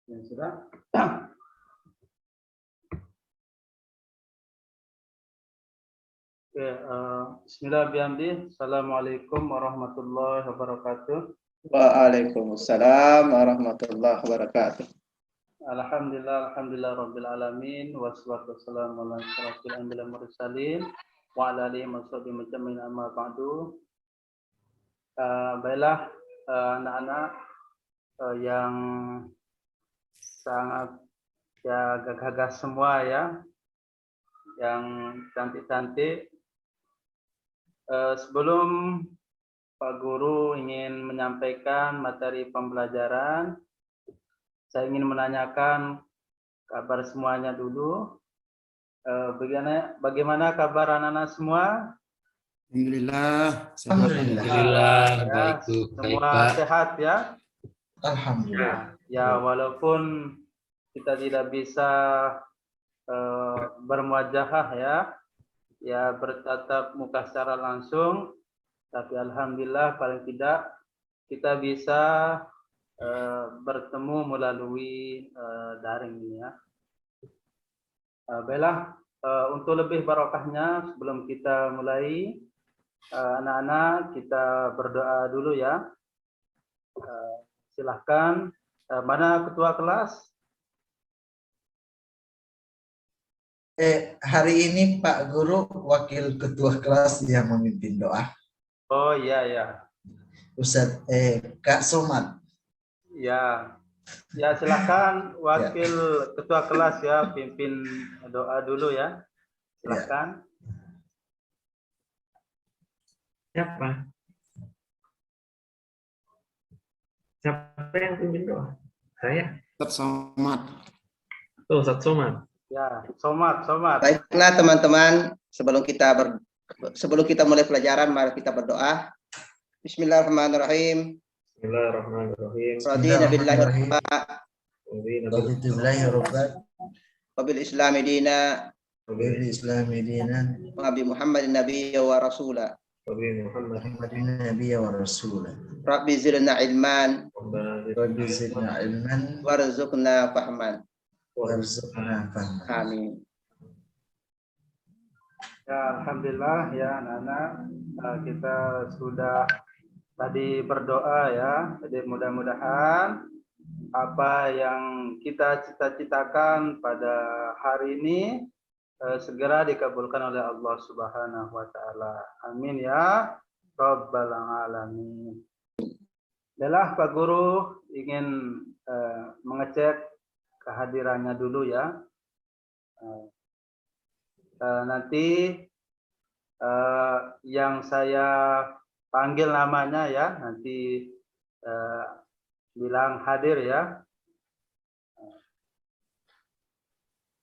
Ya, sudah. Oke, bismillahirrahmanirrahim. Assalamualaikum warahmatullahi wabarakatuh. Waalaikumsalam warahmatullahi wabarakatuh. Alhamdulillah rabbil alamin wassalatu wassalamu ala asyrofil anbiya'i wal mursalin wa ala alihi washabihi majma'in amma ba'du. Baiklah anak-anak yang sangat ya gagah semua ya, yang cantik-cantik. Sebelum Pak Guru ingin menyampaikan materi pembelajaran, saya ingin menanyakan kabar semuanya dulu. Bagaimana kabar anak-anak semua? Alhamdulillah. Alhamdulillah. Ya, semua sehat ya? Alhamdulillah. Ya, walaupun kita tidak bisa bermuajahah ya bertatap muka secara langsung, tapi alhamdulillah paling tidak kita bisa bertemu melalui daring ini ya. Baiklah, untuk lebih barokahnya sebelum kita mulai, anak-anak kita berdoa dulu ya. Silahkan, mana ketua kelas? Hari ini Pak Guru wakil ketua kelas yang memimpin doa. Oh iya ya. Ustadz Kak Somad. Ya. Ya silahkan wakil ketua kelas ya pimpin doa dulu ya. Silahkan. Siapa? Siapa yang pimpin doa? Saya. Ustaz Somad. Tuh, Ustaz Somad. Ya, Somad. Baiklah teman-teman, sebelum kita mulai pelajaran, mari kita berdoa. Bismillahirrahmanirrahim. Bismillahirrahmanirrahim. Radina billahi rabba wa bil islami dina wa bi Muhammadin nabiyya wa rasula. Rabbi zidna ilman warzuqna fahman. Amin. Ya, alhamdulillah ya anak-anak, kita sudah tadi berdoa ya. Jadi mudah-mudahan apa yang kita cita-citakan pada hari ini segera dikabulkan oleh Allah Subhanahu wa taala. Amin ya rabbal alamin. Baiklah, Pak Guru ingin mengecek kehadirannya dulu ya. Nanti yang saya panggil namanya ya, nanti bilang hadir ya.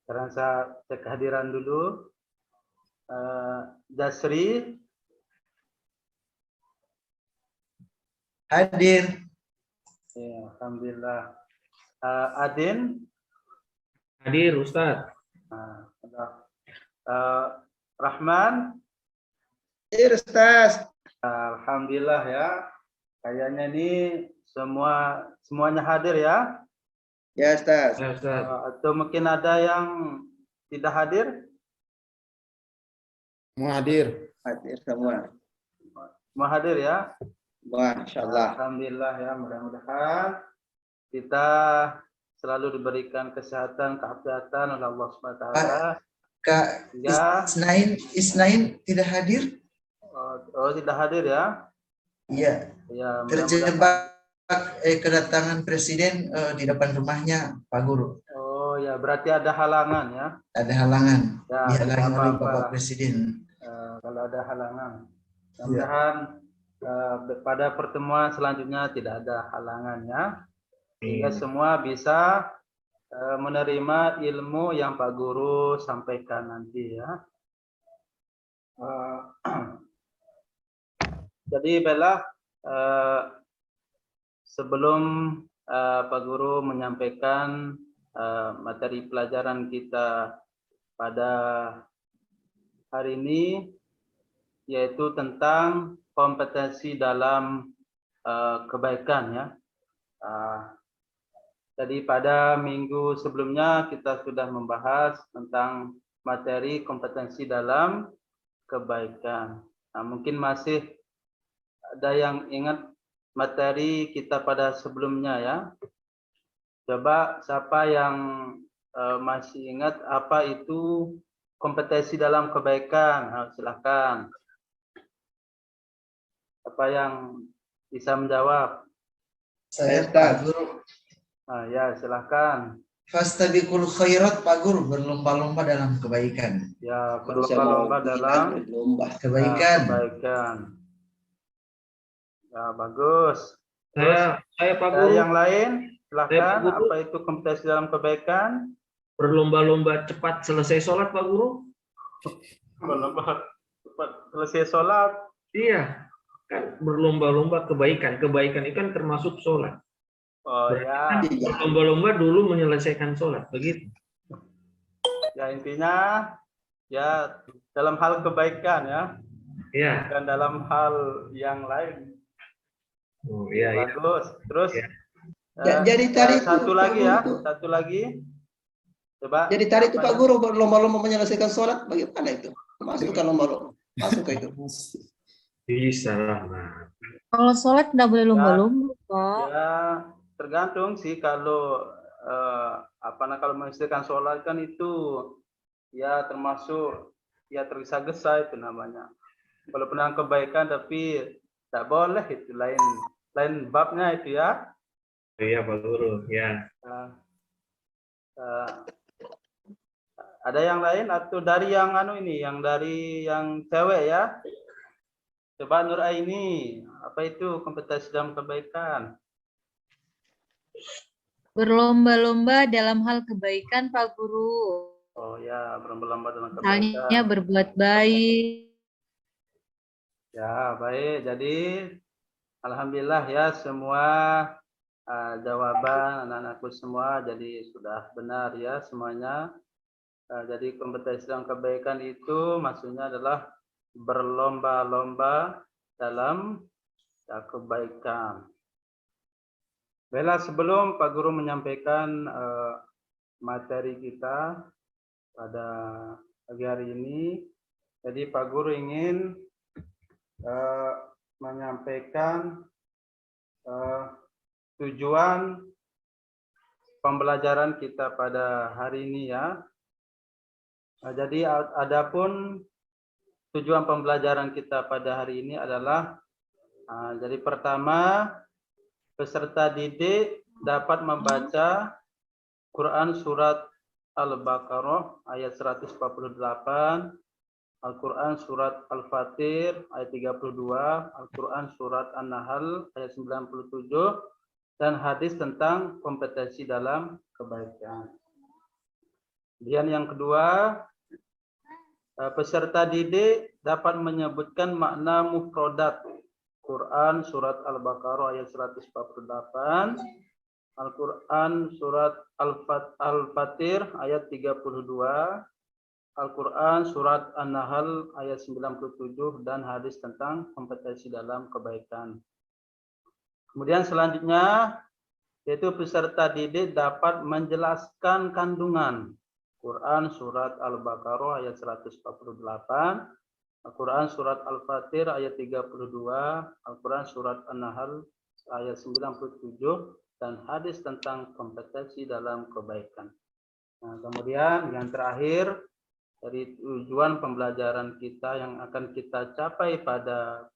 Sekarang saya cek kehadiran dulu. Jasri Hadir. ya, alhamdulillah. Adin Hadir, Ustaz. Rahman, Ustaz. alhamdulillah ya. Kayaknya ini semuanya hadir ya. Ya Ustaz. Ya, Ustaz. Atau mungkin ada yang tidak hadir? Mau hadir. Hadir semua. Semua hadir ya. Masya Allah. Alhamdulillah ya, mudah-mudahan kita selalu diberikan kesehatan, keafiatan oleh Allah Subhanahu wa taala. Kak Ya. Isnain tidak hadir? Oh, tidak hadir ya? Iya. Ya, Terjebak kedatangan presiden di depan rumahnya Pak Guru. oh ya, berarti ada halangan ya? Ada halangan. Ya, Dihalangi tidak oleh apa-apa. Bapak Presiden. Kalau ada halangan, mudah-mudahan pada pertemuan selanjutnya tidak ada halangan ya. Sehingga semua bisa menerima ilmu yang Pak Guru sampaikan nanti ya. Jadi baiklah, sebelum Pak Guru menyampaikan materi pelajaran kita pada hari ini, yaitu tentang kompetensi dalam kebaikan ya. Jadi pada minggu sebelumnya kita sudah membahas tentang materi kompetensi dalam kebaikan. Nah, mungkin masih ada yang ingat materi kita pada sebelumnya ya. Coba siapa yang masih ingat apa itu kompetensi dalam kebaikan? Nah, silakan. Apa yang bisa menjawab? Saya Ustaz. Pak Guru. Nah, ya, silakan. Fastabiqul khairat Pak Guru, berlomba-lomba dalam kebaikan. Ya, Kalau saya mau berlomba-lomba dalam berlomba. Kebaikan. kebaikan. Ya, bagus. Terus Saya Pak Guru, yang lain, Saya, Pak silakan. Guru. Apa itu kompetensi dalam kebaikan? berlomba-lomba cepat selesai sholat Pak Guru. Berlomba cepat selesai sholat. Iya, kan berlomba-lomba kebaikan. Kebaikan itu kan termasuk sholat. Oh ya, Berlomba-lomba dulu menyelesaikan sholat, begitu. ya intinya ya dalam hal kebaikan ya, Iya. bukan dalam hal yang lain. Oh, iya, iya. Bagus. Terus Jadi tadi itu, satu Pak lagi Guru, ya, itu. satu lagi. Coba. Jadi tadi itu apa Pak ya? Guru berlomba-lomba menyelesaikan sholat, bagaimana itu? Masuk ke lomba-lomba, masuk ke itu. Bisa lah, Mas. Kalau sholat nggak boleh lomba-lomba, Pak. Ya tergantung sih kalau kalau menyelesaikan sholat kan itu ya termasuk ya tergesa-gesa itu namanya. Walaupun yang kebaikan tapi tak boleh, itu lain babnya itu ya. Iya Pak Guru, ya. Ada yang lain atau dari yang dari yang cewek ya? Coba Nur Aini, apa itu kompetensi dalam kebaikan? Berlomba-lomba dalam hal kebaikan, Pak Guru. Oh ya, berlomba-lomba dalam kebaikan. Misalnya berbuat baik. Ya, baik. Jadi alhamdulillah ya semua jawaban anak-anakku semua jadi sudah benar ya semuanya. Jadi kompetensi dalam kebaikan itu maksudnya adalah berlomba-lomba dalam kebaikan. Baiklah, sebelum Pak Guru menyampaikan materi kita pada pagi hari ini, jadi Pak Guru ingin menyampaikan tujuan pembelajaran kita pada hari ini ya. Jadi adapun tujuan pembelajaran kita pada hari ini adalah jadi pertama, peserta didik dapat membaca Quran surat Al-Baqarah ayat 148, Al-Quran surat Al-Fatir ayat 32, Al-Quran surat An-Nahl ayat 97, dan hadis tentang kompetensi dalam kebaikan. Kemudian yang kedua, peserta didik dapat menyebutkan makna mufradat Quran surat Al-Baqarah ayat 148, Al-Quran surat Al-Fatir ayat 32, Al-Quran surat An-Nahl ayat 97, dan hadis tentang kompetensi dalam kebaikan. Kemudian selanjutnya, yaitu peserta didik dapat menjelaskan kandungan Quran surat Al-Baqarah ayat 148, Al-Quran surat Al-Fatir ayat 32, Al-Quran surat An-Nahl ayat 97, dan hadis tentang kompetensi dalam kebaikan. Nah, kemudian yang terakhir, dari tujuan pembelajaran kita yang akan kita capai pada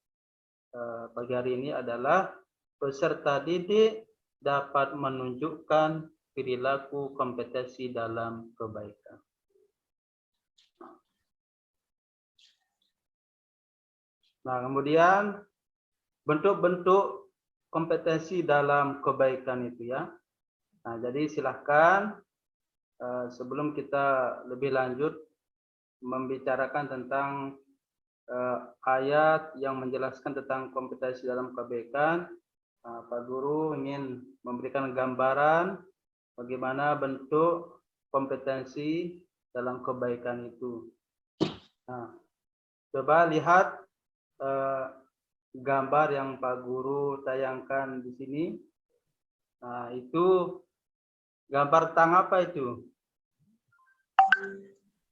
pagi hari ini adalah peserta didik dapat menunjukkan perilaku kompetensi dalam kebaikan. Nah, kemudian bentuk-bentuk kompetensi dalam kebaikan itu ya. Nah, jadi silahkan sebelum kita lebih lanjut membicarakan tentang ayat yang menjelaskan tentang kompetensi dalam kebaikan, Pak Guru ingin memberikan gambaran bagaimana bentuk kompetensi dalam kebaikan itu. Nah, coba lihat gambar yang Pak Guru tayangkan di sini. Nah, itu Gambar tang apa itu?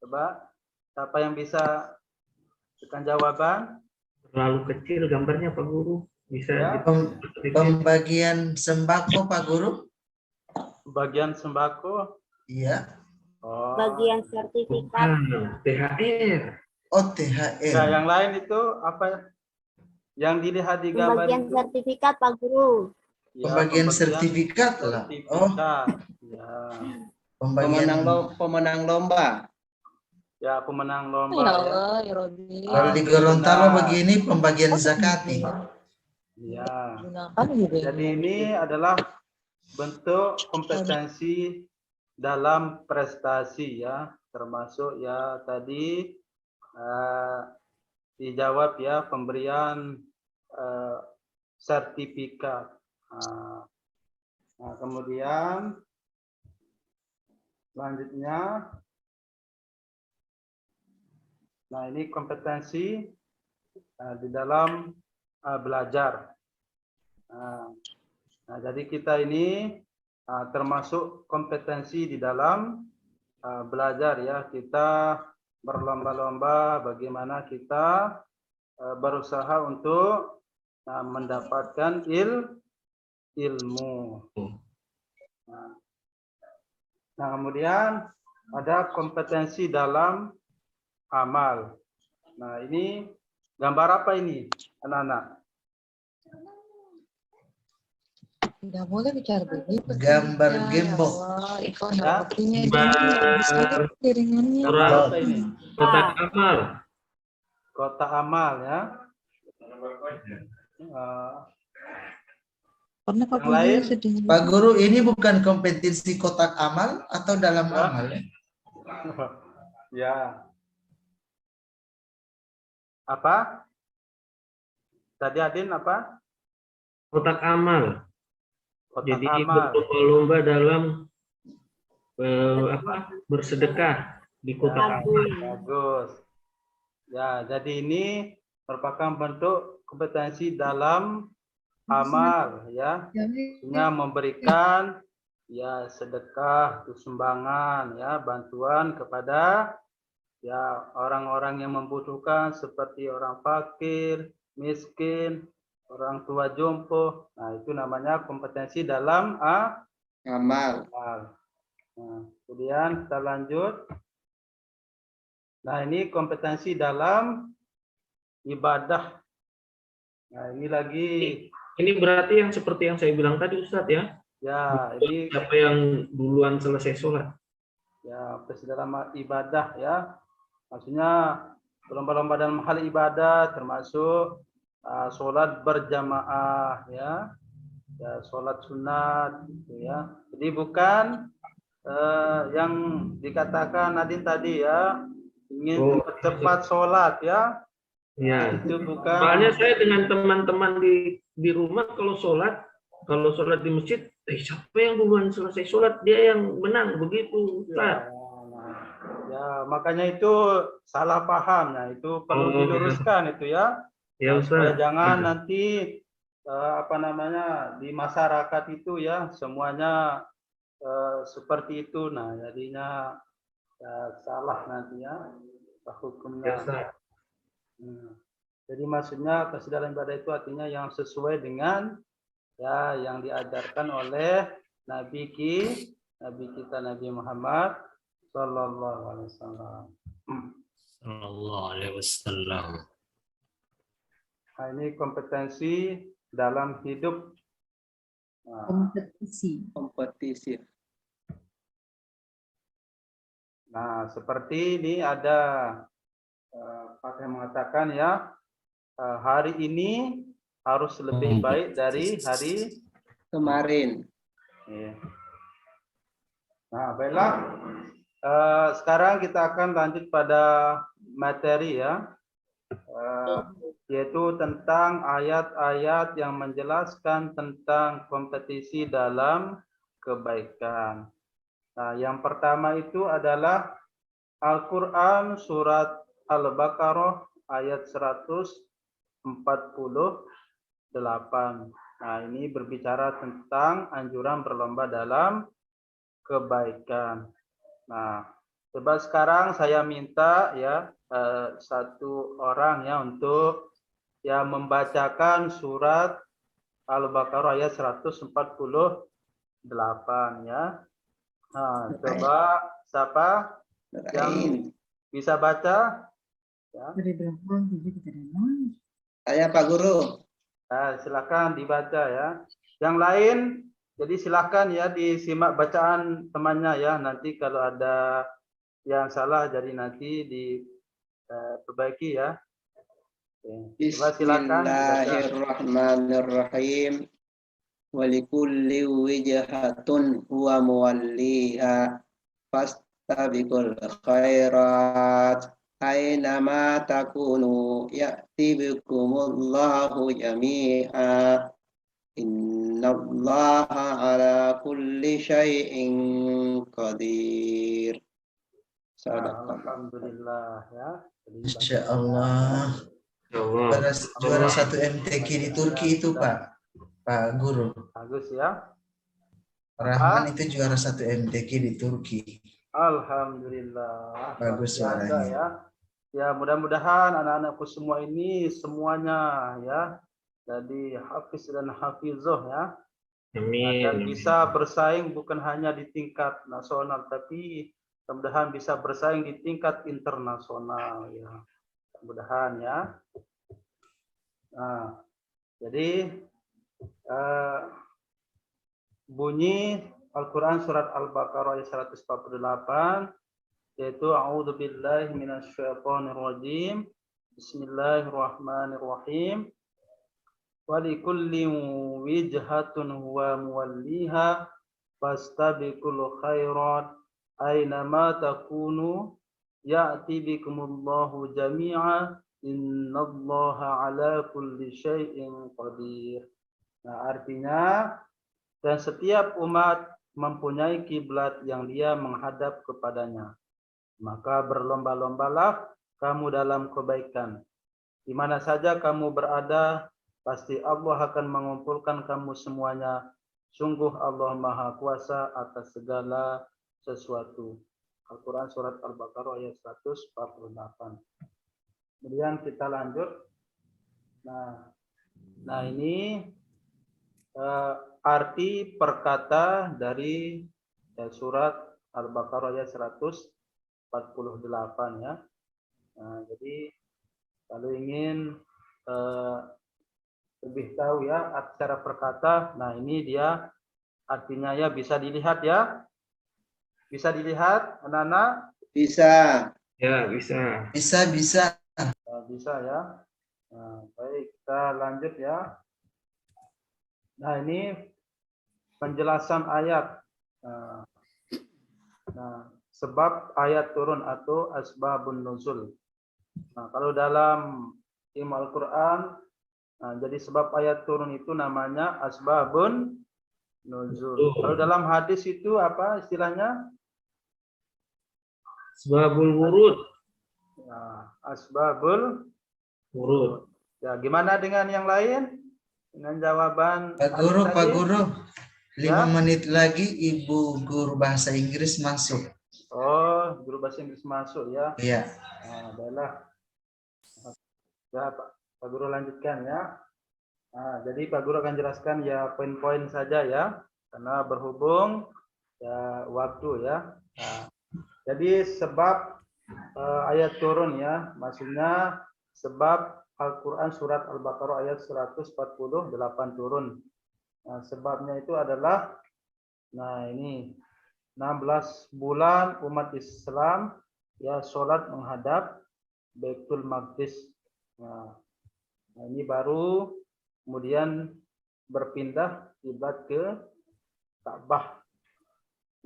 Coba, siapa yang bisa berikan jawaban? Terlalu kecil gambarnya Pak Guru. Bisa Ya. Pembagian sembako Pak Guru. Bagian sembako. Iya. Oh. Bagian sertifikat. THR. Oh, Ya, THR. yang lain itu apa? Yang dilihat di gambar Pembagian itu? sertifikat Pak Guru. Ya, Pembagian sertifikat lah. Oh, sertifikat. Ya. pembagian. Pemenang lomba. Ya, pemenang Ya lomba ya. Allah, ya Rabbi. Kalau di Gorontalo begini pembagian zakat nih. Ya. Gunakan gitu ya. Jadi ini adalah bentuk kompetensi dalam prestasi ya, termasuk ya tadi dijawab ya pemberian sertifikat. Nah, kemudian selanjutnya, nah ini kompetensi di dalam belajar. Nah, jadi kita ini termasuk kompetensi di dalam belajar ya. Kita berlomba-lomba bagaimana kita berusaha untuk mendapatkan ilmu. Nah, kemudian ada kompetensi dalam amal. Nah, ini gambar apa ini, anak-anak? Tidak boleh bicara begitu. Gambar Ya, gembok. Ya Allah, Iko Ya. waktunya Gambar piringannya. Gambar apa ini? Kotak amal. Kotak amal ya. Karena Pak Yang lain? Guru sedih. Pak Guru, ini bukan kompetensi kotak amal atau dalam Ya. amal? Ya. Apa? Tadi Adin apa? Kotak amal. Kotak Jadi amal. berlomba dalam bersedekah di kotak amal. Bagus. Bagus. Ya, jadi ini merupakan bentuk kompetensi dalam amal ya. Artinya memberikan ya sedekah, sumbangan ya, bantuan kepada ya orang-orang yang membutuhkan seperti orang fakir, miskin, orang tua jompo. Nah, itu namanya kompetensi dalam Amal. amal. Nah, kemudian kita lanjut. Nah, ini kompetensi dalam ibadah. Nah, ini lagi Ini berarti yang seperti yang saya bilang tadi Ustadz ya. ya, ini Siapa yang duluan selesai sholat. ya kompetensi dalam ibadah ya. Maksudnya berlomba-lomba dalam hal ibadah termasuk sholat berjamaah ya. Ya, sholat sunat gitu ya. Jadi bukan yang dikatakan Nadine tadi ya, ingin cepat sholat ya. Ya. Itu bukan. Soalnya saya dengan teman-teman di rumah kalau sholat di masjid, siapa yang duluan selesai sholat dia yang menang begitu. Ya, ya, makanya itu salah paham. Nah, itu perlu diluruskan itu ya. Ya Supaya Ustaz. jangan nanti di masyarakat itu ya semuanya seperti itu. Nah, jadinya salah nanti ya hukumnya. Ya, Ustaz. Jadi maksudnya kesedaran ibadah itu artinya yang sesuai dengan ya yang diajarkan oleh Nabi kita Nabi Muhammad Sallallahu Alaihi Wasallam. Sallallahu Alaihi Wasallam. Nah, ini kompetensi dalam hidup. Nah, Kompetisi. nah, seperti ini ada Pak yang mengatakan ya hari ini harus lebih baik dari hari Kemarin. ya. Nah, baiklah. Sekarang kita akan lanjut pada materi ya. Yaitu tentang ayat-ayat yang menjelaskan tentang kompetisi dalam kebaikan. Nah, yang pertama itu adalah Al-Quran surat Al-Baqarah ayat 148. Nah, ini berbicara tentang anjuran berlomba dalam kebaikan. Nah, coba sekarang saya minta ya satu orang ya untuk ya membacakan surat Al-Baqarah ayat 148 ya. Nah, coba siapa yang bisa baca? Ya. Saya Pak Guru. Nah, silakan dibaca ya. Yang lain, jadi silakan ya disimak bacaan temannya ya. Nanti kalau ada yang salah, jadi nanti diperbaiki ya. Oke. Coba silakan dibaca. Bismillahirrahmanirrahim. Walikulli wijhatun huwa muwalliha fastabiqul khairat aynama takunu ya'ti bikumullahu jami'a innallaha ala kulli syai'in qadir. Alhamdulillah ya. Insya Allah. Ya Allah. Juara satu MTQ di Turki itu Pak Guru. Bagus ya. Rahman itu juara satu MTQ di Turki. Alhamdulillah. Bagus Biasa suaranya. ya. Ya mudah-mudahan anak-anakku semua ini semuanya ya jadi hafiz dan hafizoh ya. Amin. Dan bisa bersaing bukan hanya di tingkat nasional tapi mudah-mudahan bisa bersaing di tingkat internasional ya. Mudah-mudahan ya. Nah, jadi bunyi Al-Quran surat Al-Baqarah ayat 148 yaitu a'udzubillahi minasyaitonirrajim bismillahirrahmanirrahim walikulli wijhatun huwa muwalliha fastabiqul khairat aynama takunu ya'ti bikumullahu jami'a innallaha ala kulli syai'in qadir. Nah, artinya dan setiap umat mempunyai kiblat yang dia menghadap kepadanya. Maka berlomba-lombalah kamu dalam kebaikan. Di mana saja kamu berada, pasti Allah akan mengumpulkan kamu semuanya. Sungguh Allah Maha Kuasa atas segala sesuatu. Al-Quran surat Al-Baqarah ayat 148. Kemudian kita lanjut. Nah ini arti perkata dari surat Al-Baqarah ayat 148 ya. Nah, jadi kalau ingin lebih tahu ya arti secara perkata, nah ini dia artinya ya bisa dilihat ya. Bisa dilihat anak-anak? Bisa. Ya, bisa. Bisa. Bisa ya. Nah, baik, kita lanjut ya. Nah, ini penjelasan ayat. Nah, sebab ayat turun atau asbabun nuzul. Nah, kalau dalam ilmu Al-Quran, nah, jadi sebab ayat turun itu namanya asbabun nuzul. Kalau dalam hadis itu apa istilahnya? Asbabul wurud. Nah, asbabul Wurud. ya, gimana dengan yang lain? Dengan jawaban Pak Guru, 5 menit lagi Ibu Guru Bahasa Inggris masuk. Oh, guru bahasa Inggris masuk ya. Iya. Nah, adalah ya, Pak Guru lanjutkan ya. Nah, jadi Pak Guru akan jelaskan ya poin-poin saja ya, karena berhubung ya waktu ya. Nah, jadi sebab ayat turun ya, maksudnya sebab Al-Quran surat Al-Baqarah ayat 148 turun. Nah, sebabnya itu adalah, nah ini 16 bulan umat Islam ya sholat menghadap Baitul Maqdis. Nah, ini baru kemudian berpindah kiblat ke Ka'bah.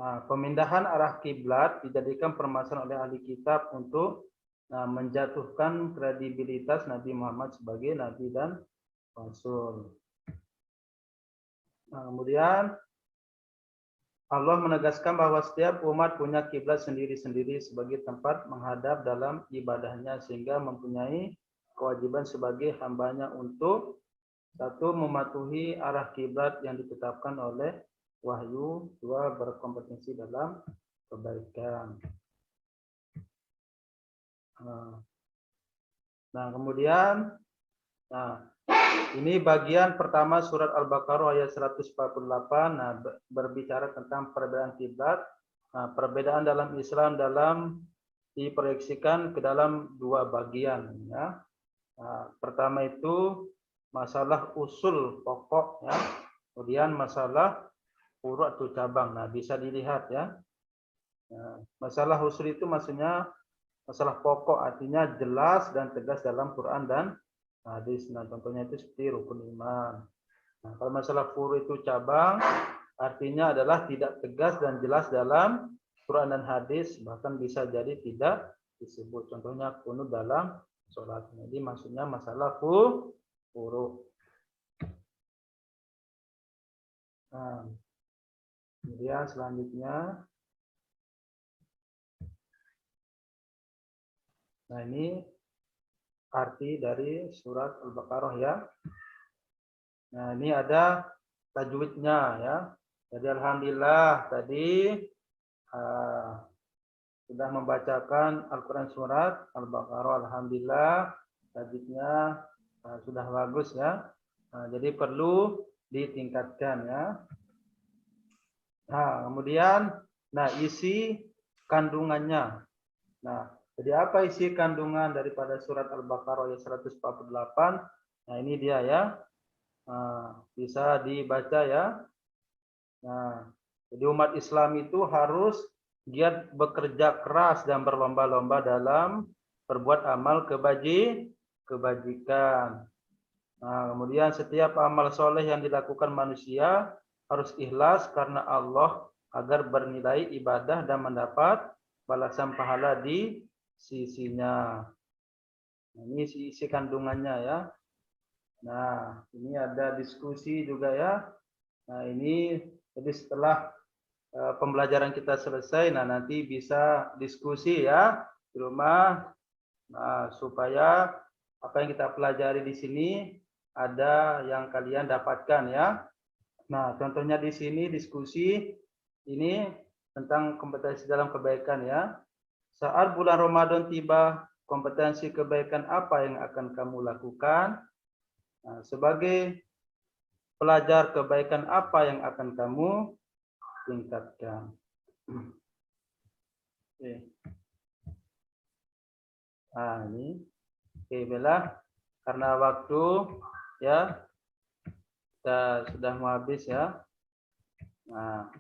Nah, pemindahan arah kiblat dijadikan permasalahan oleh ahli kitab untuk menjatuhkan kredibilitas Nabi Muhammad sebagai Nabi dan Rasul. Nah, kemudian Allah menegaskan bahwa setiap umat punya kiblat sendiri-sendiri sebagai tempat menghadap dalam ibadahnya sehingga mempunyai kewajiban sebagai hambanya untuk satu mematuhi arah kiblat yang ditetapkan oleh wahyu, 2 berkompetensi dalam kebaikan. Nah, kemudian ini bagian pertama surat Al-Baqarah ayat 148. Nah, berbicara tentang perbedaan kiblat. Nah, perbedaan dalam Islam diproyeksikan ke dalam 2 bagian ya. Nah, pertama itu masalah usul pokok ya. Kemudian masalah furu' atau cabang. Nah, bisa dilihat ya. Nah, masalah usul itu maksudnya masalah pokok, artinya jelas dan tegas dalam Quran dan hadis. Nah, contohnya itu seperti rukun iman. Nah, kalau masalah furu' itu cabang, artinya adalah tidak tegas dan jelas dalam Quran dan hadis, bahkan bisa jadi tidak disebut. Contohnya kunut dalam sholat. Jadi maksudnya masalah furu'. Nah, kemudian selanjutnya, nah ini arti dari surat Al-Baqarah ya. Nah, ini ada tajwidnya ya. Jadi alhamdulillah tadi sudah membacakan Al-Quran surat Al-Baqarah. Alhamdulillah tajwidnya sudah bagus ya. Nah, jadi perlu ditingkatkan ya. Nah, kemudian isi kandungannya. Nah, jadi apa isi kandungan daripada surat Al-Baqarah ayat 148? Nah, ini dia ya. Bisa dibaca ya. Nah, jadi umat Islam itu harus giat bekerja keras dan berlomba-lomba dalam berbuat amal kebajikan. Nah, kemudian setiap amal soleh yang dilakukan manusia harus ikhlas karena Allah agar bernilai ibadah dan mendapat balasan pahala di sisinya. Nah, ini isi kandungannya ya. Nah, ini ada diskusi juga ya. Nah, ini jadi setelah pembelajaran kita selesai, nah nanti bisa diskusi ya di rumah. Nah, supaya apa yang kita pelajari di sini ada yang kalian dapatkan ya. Nah, contohnya di sini diskusi ini tentang kompetensi dalam kebaikan ya. Saat bulan Ramadan tiba, kompetensi kebaikan apa yang akan kamu lakukan? Nah, sebagai pelajar kebaikan apa yang akan kamu tingkatkan? Oke. Nah, ini. Oke, Bella. Karena waktu ya kita sudah mau habis ya. Nah,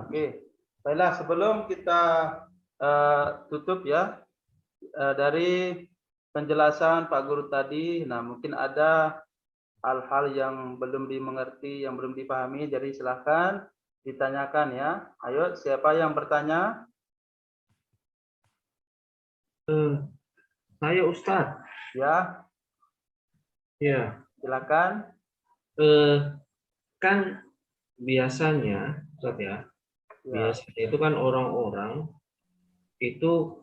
oke. Baiklah, sebelum kita tutup ya, dari penjelasan Pak Guru tadi, nah mungkin ada hal-hal yang belum dimengerti, yang belum dipahami, jadi silakan ditanyakan ya. Ayo, siapa yang bertanya? Saya Ustadz. Ya. Ya. Silakan. Kan biasanya, Ustadz ya, biasanya itu kan orang-orang itu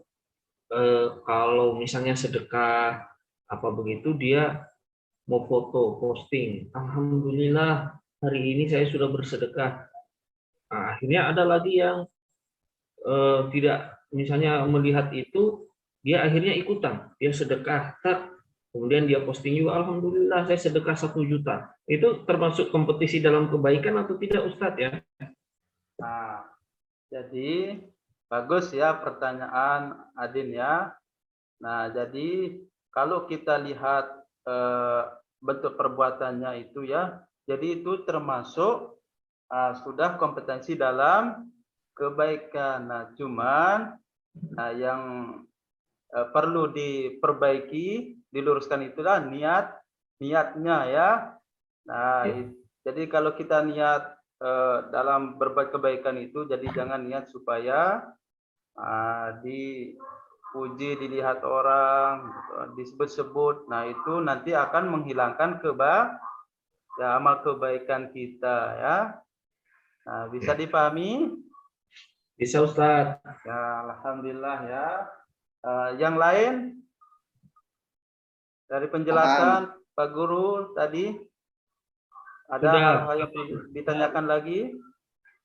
kalau misalnya sedekah apa begitu dia mau foto posting, alhamdulillah hari ini saya sudah bersedekah. Nah, akhirnya ada lagi yang tidak misalnya melihat itu, dia akhirnya ikutan, dia sedekah, kemudian dia posting juga, alhamdulillah saya sedekah 1 juta. Itu termasuk kompetisi dalam kebaikan atau tidak Ustadz ya? Nah, jadi bagus ya pertanyaan Adin ya. Nah, jadi kalau kita lihat bentuk perbuatannya itu ya, jadi itu termasuk sudah kompetensi dalam kebaikan. Nah, cuman yang perlu diperbaiki, diluruskan itulah niatnya ya. Nah, jadi kalau kita niat dalam berbuat kebaikan itu, jadi jangan niat supaya dipuji, dilihat orang, disebut-sebut. Nah, itu nanti akan menghilangkan amal kebaikan kita ya. Nah, bisa dipahami? Bisa Ustadz. Ya, alhamdulillah ya. Yang lain dari penjelasan Pak Guru tadi? Ada Sudah. hal-hal yang ditanyakan lagi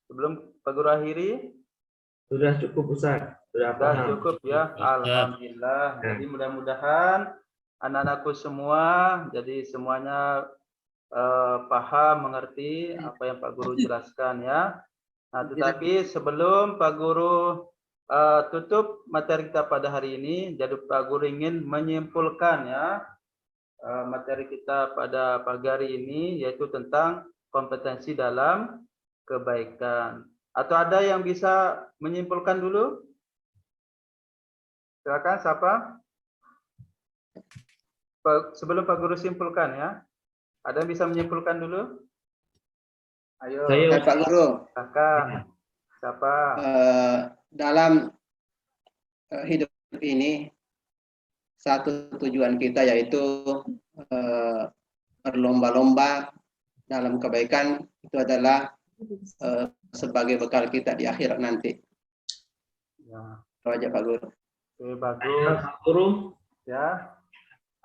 sebelum Pak Guru akhiri? Sudah cukup Ustaz. Sudah Sudah paham. cukup ya. Alhamdulillah. Jadi mudah-mudahan anak-anakku semua, jadi semuanya paham, mengerti apa yang Pak Guru jelaskan ya. Nah, tetapi sebelum Pak Guru tutup materi kita pada hari ini, jadi Pak Guru ingin menyimpulkan ya materi kita pada pagi hari ini, yaitu tentang kompetensi dalam kebaikan. Atau ada yang bisa menyimpulkan dulu? Silakan, siapa? Sebelum Pak Guru simpulkan ya. Ada yang bisa menyimpulkan dulu? Ayo. Saya Pak Guru, Silakan. Siapa? dalam hidup ini satu tujuan kita yaitu berlomba-lomba dalam kebaikan, itu adalah sebagai bekal kita di akhirat nanti. Ya. Itu aja Pak Guru. Oke, bagus. Pak Guru. Ya.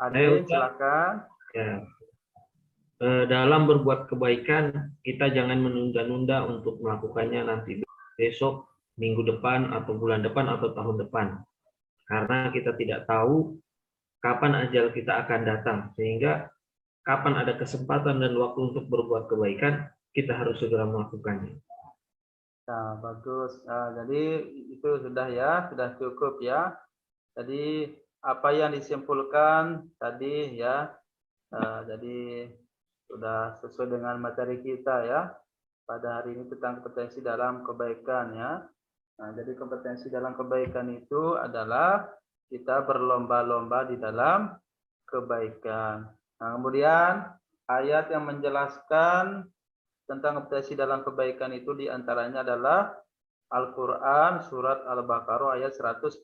Ayo, Ade, Ustaz. silakan. Ya. Dalam berbuat kebaikan, kita jangan menunda-nunda untuk melakukannya nanti besok, minggu depan, atau bulan depan, atau tahun depan. Karena kita tidak tahu kapan ajal kita akan datang. Sehingga kapan ada kesempatan dan waktu untuk berbuat kebaikan, kita harus segera melakukannya. Nah, bagus. Nah, jadi itu sudah ya, sudah cukup ya. Jadi apa yang disimpulkan tadi ya, jadi sudah sesuai dengan materi kita ya pada hari ini tentang kompetensi dalam kebaikan ya. Nah, jadi kompetensi dalam kebaikan itu adalah kita berlomba-lomba di dalam kebaikan. Nah, kemudian ayat yang menjelaskan tentang kompetensi dalam kebaikan itu diantaranya adalah Al-Quran surat Al-Baqarah ayat 148.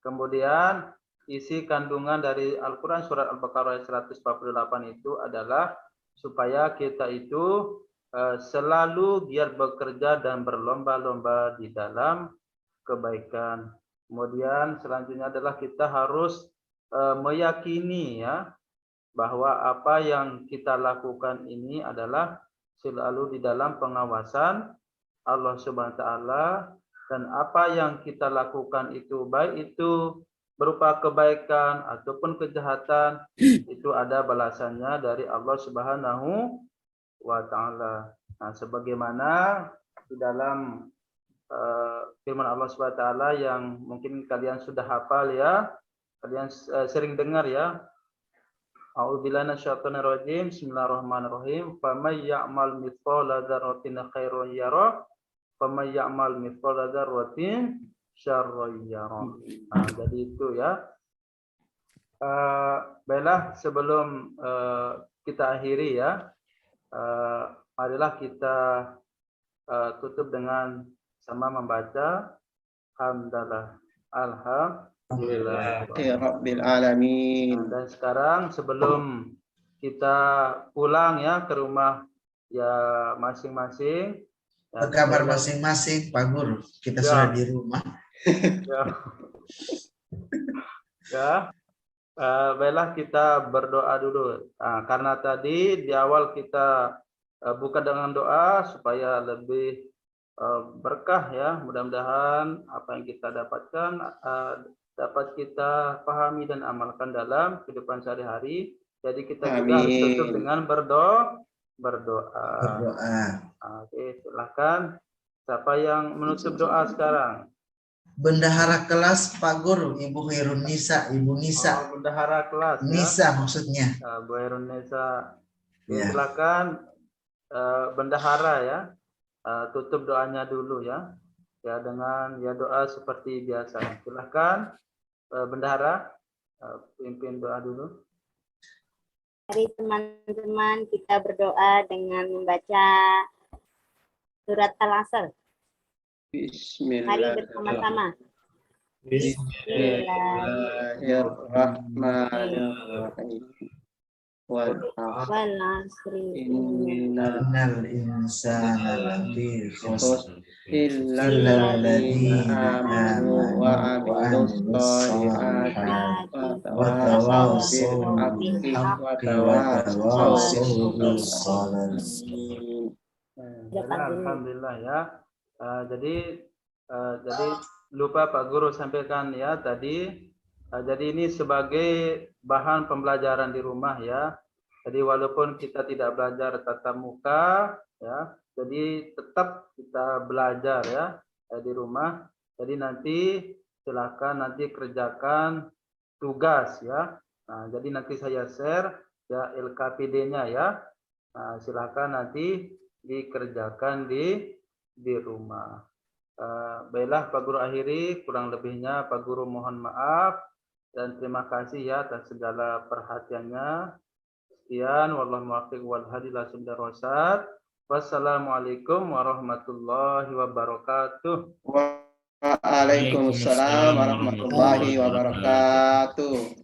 Kemudian isi kandungan dari Al-Quran surat Al-Baqarah ayat 148 itu adalah supaya kita itu selalu giat bekerja dan berlomba-lomba di dalam kebaikan. Kemudian selanjutnya adalah kita harus meyakini ya bahwa apa yang kita lakukan ini adalah selalu di dalam pengawasan Allah Subhanahu wa taala, dan apa yang kita lakukan itu baik itu berupa kebaikan ataupun kejahatan itu ada balasannya dari Allah Subhanahu wa taala. Nah, sebagaimana di dalam firman Allah Subhanahu wa taala yang mungkin kalian sudah hafal ya, kalian sering dengar ya. A'udzubillahi minasyaitonir rajim. Bismillahirrahmanirrahim. Faman ya'mal mithqala dzarratin khairan yarah, faman ya'mal mithqala dzarratin syarran yarah. Nah, jadi itu ya. Baiklah, sebelum kita akhiri ya, marilah kita tutup dengan sama membaca hamdalah. Alhamdulillah. Rabbil alamin. Dan sekarang sebelum kita pulang ya ke rumah ya masing-masing. Apa kabar masing-masing Pak Guru? Kita Ya. sudah di rumah. Ya. Baiklah kita berdoa dulu. Nah, karena tadi di awal kita buka dengan doa supaya lebih berkah ya. Mudah-mudahan apa yang kita dapatkan dapat kita pahami dan amalkan dalam kehidupan sehari-hari. Jadi kita juga harus tutup dengan berdoa. Oke, silakan. Siapa yang menutup doa sekarang? Bendahara kelas Pak Guru, Ibu Khairun Nisa, Ibu Nisa. Bendahara kelas. Nisa maksudnya. Bu Khairun Nisa. Ya. Silakan bendahara ya. Tutup doanya dulu ya. Ya dengan ya doa seperti biasa. Silakan bendahara pimpin doa dulu. Mari teman-teman kita berdoa dengan membaca surat Al-Asr. Mari bersama-sama. Bismillahirrahmanirrahim. Wal Wal-'asri Innal insana lafi khusr illa illa alladziina alladziina aamanu wa 'amilus shaalihati watawassaw bil haqqi watawassaw bis sabr. Jadi, alhamdulillah ya. Jadi lupa Pak Guru sampaikan ya tadi. Jadi ini sebagai bahan pembelajaran di rumah ya. Jadi walaupun kita tidak belajar tatap muka ya, jadi tetap kita belajar ya di rumah. Jadi nanti silakan nanti kerjakan tugas ya. Nah, jadi nanti saya share ya LKPD-nya ya. Nah, silakan nanti dikerjakan di rumah. Baiklah Pak Guru akhiri, kurang lebihnya Pak Guru mohon maaf dan terima kasih ya atas segala perhatiannya. Sekian, wallahu muwaffiq wal hadi ila sabila rasyad. Wassalamualaikum warahmatullahi wabarakatuh. Waalaikumsalam warahmatullahi wabarakatuh.